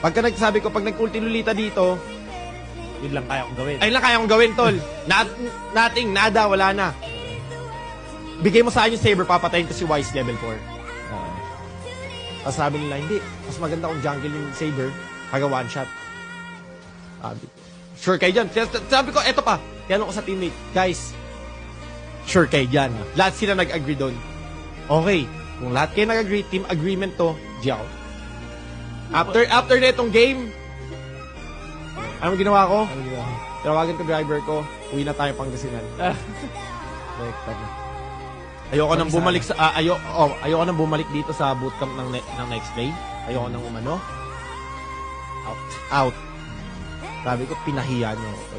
Pagka nagsabi ko, pag nag-ulti Lolita dito, Yun lang kaya kong gawin. ayun lang kaya kong gawin, tol. Nothing, nada, wala na. Bigay mo sa akin yung saber, papatayin ko si Wise level 4. Tapos sabi nila, hindi. Mas maganda kung jungle yung saber, pag one shot. Sabi ko, sure kayo dyan. Sabi ko, eto pa. Tinanong ko sa teammate, guys, sure kayo dyan. Lahat sila nag-agree doon. Okay, kung lahat kayo nag-agree, team agreement to, G ako. After na itong game, anong ginawa ko? Tawagan ko driver ko, uwi na tayo Pangasinan. Ayoko nang bumalik sa ayoko nang bumalik dito sa bootcamp ng next day. Ayoko nang umano. Out. Sabi ko, pinahiya niyo ako.